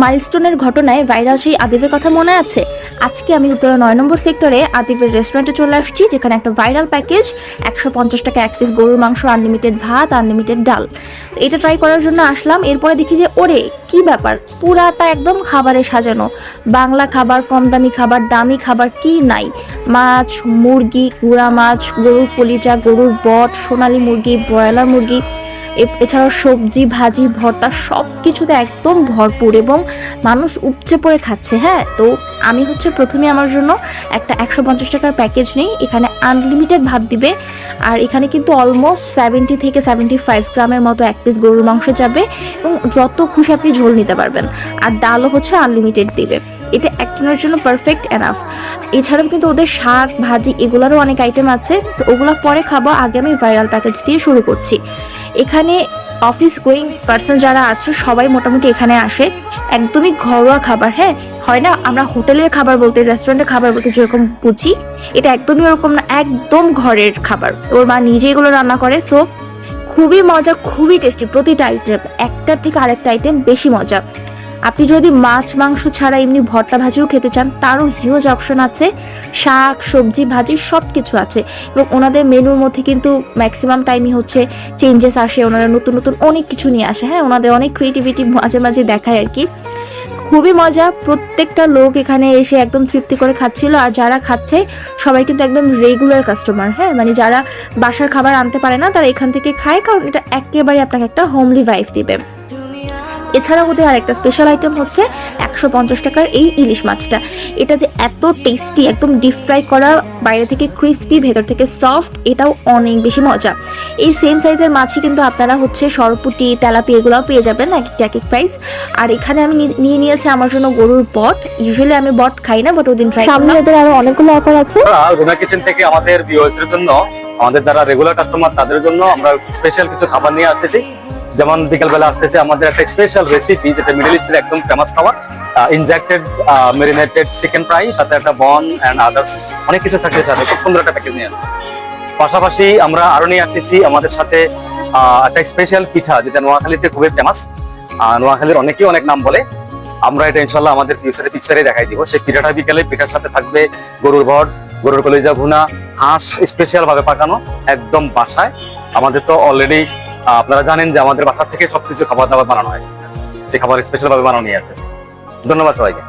মাইলস্টোনের ঘটনায় ভাইরাল সেই আদিবের কথা মনে আছে? আজকে আমি উত্তরা 9 নম্বর সেক্টরে আদিবের রেস্টুরেন্টে চলে আসছি, যেখানে একটা ভাইরাল প্যাকেজ 150 টাকা 1 পিস গরুর মাংস, আনলিমিটেড ভাত, আনলিমিটেড ডাল। তো এটা ট্রাই করার জন্য আসলাম। এরপরে দেখি যে ওরে কি ব্যাপার, পুরাটা একদম খাবারে সাজানো, বাংলা খাবার, কম দামি খাবার, দামি খাবার কি নাই, মাছ, মুরগি, গুঁড়া মাছ, গরুর কলিজা, গরুর বট, সোনালী মুরগি, ব্রয়লার মুরগি, এছাড়াও সবজি, ভাজি, ভর্তা, সব কিছুতে একদম ভরপুর এবং মানুষ উপচে পড়ে খাচ্ছে। হ্যাঁ, তো আমি প্রথমে আমার জন্য একটা 150 টাকার প্যাকেজ নেই। এখানে আনলিমিটেড ভাত দিবে, আর এখানে কিন্তু অলমোস্ট 70 থেকে 75 গ্রামের মতো 1 পিস গরুর মাংস যাবে এবং যত খুশি আপনি ঝোল নিতে পারবেন। আর ডালও আনলিমিটেড দিবে। এটা একজনের জন্য পারফেক্ট এনাফ। এছাড়াও কিন্তু ওদের শাক, ভাজি এগুলোরও অনেক আইটেম আছে, তো ওগুলো পরে খাবো। আগে আমি ভাইরাল প্যাকেজ দিয়ে শুরু করছি। এখানে অফিস গোয়িং পার্সন যারা আছে সবাই মোটামুটি এখানে আসে। একদমই ঘরোয়া খাবার। হ্যাঁ, হয় না আমরা হোটেলের খাবার বলতে, রেস্টুরেন্টের খাবার বলতে যেরকম বুঝি, এটা একদমই ওরকম না, একদম ঘরের খাবার। ওর মা নিজে এগুলো রান্না করে। সো খুবই মজা, খুবই টেস্টি। প্রতিটা আইটেম একটার থেকে আরেকটা আইটেম বেশি মজা। আপনি যদি মাছ মাংস ছাড়া এমনি ভর্তা ভাজিও খেতে চান, তারও হিউজ অপশন আছে। শাক, সবজি, ভাজি সব কিছু আছে। এবং ওনাদের মেনুর মধ্যে কিন্তু ম্যাক্সিমাম টাইমই চেঞ্জেস আসে। ওনারা নতুন নতুন অনেক কিছু নিয়ে আসে। হ্যাঁ, ওনাদের অনেক ক্রিয়েটিভিটি মাঝে মাঝে দেখায় আর কি। খুবই মজা। প্রত্যেকটা লোক এখানে এসে একদম তৃপ্তি করে খাচ্ছিল। আর যারা খাচ্ছে সবাই কিন্তু একদম রেগুলার কাস্টমার। হ্যাঁ, মানে যারা বাসার খাবার আনতে পারে না তারা এখান থেকে খায়, কারণ এটা একেবারে আপনাকে একটা হোমলি ভাইব দিবে। এছাড়া ওদের আরেকটা স্পেশাল আইটেম 150 টাকার এই ইলিশ মাছটা। এটা যে এত টেস্টি, একদম ডিপ ফ্রাই করা, বাইরে থেকে ক্রিস্পি, ভেতর থেকে সফট, এটাও অনেক বেশি মজা। এই সেম সাইজের মাছই কিন্তু আপনারা সরপুটি, তেলাপি এগুলোও পেয়ে যাবেন এক এক প্রাইস। আর এখানে আমি নিয়ে নিয়েছি আমার জন্য গরুর বট। ইউজুয়ালি আমি বট খাই না, বাট ওদিন ট্রাই করলাম। এদের আরো অনেকগুলো অফার আছে। রুনা কিচেন থেকে আমাদের ভিউয়ার্সদের জন্য, আমাদের যারা রেগুলার কাস্টমার তাদের জন্য আমরা স্পেশাল কিছু খাবার নিয়ে আসতেছি। যেমন বিকেলবেলা আসতেছে আমাদের একটা স্পেশাল রেসিপি, যেটা মিডল ইস্টের একদম ফেমাস খাবার, ইনজেক্টেড মেরিনেটেড চিকেন ফ্রাই, সাথে একটা বন এন্ড আদার্স অনেক কিছু থাকছে সাথে। খুব সুন্দর একটা প্যাকেজ নিয়ে আসছে। পাশাপাশি আমরা আরো নিয়ে আসতেছি আমাদের সাথে একটা স্পেশাল পিঠা, যেটা নোয়াখালীতে খুবই ফেমাস। নোয়াখালীর অনেকেই অনেক নাম বলে। আমরা এটা ইনশাল্লাহ আমাদের ফিউচারে পিকচারে দেখাই দিব। সেই পিঠাটা বিকেলে, পিঠার সাথে থাকবে গরুর ভট, গরুর কলিজা ভুনা, হাঁস স্পেশাল ভাবে পাকানো একদম বাসায়। আমাদের তো অলরেডি আপনারা জানেন যে আমাদের বাসা থেকে সবকিছু খাবার দাবার বানানো হয়। সেই খাবার স্পেশাল ভাবে বানানো নিয়ে আসতেছে। ধন্যবাদ সবাইকে।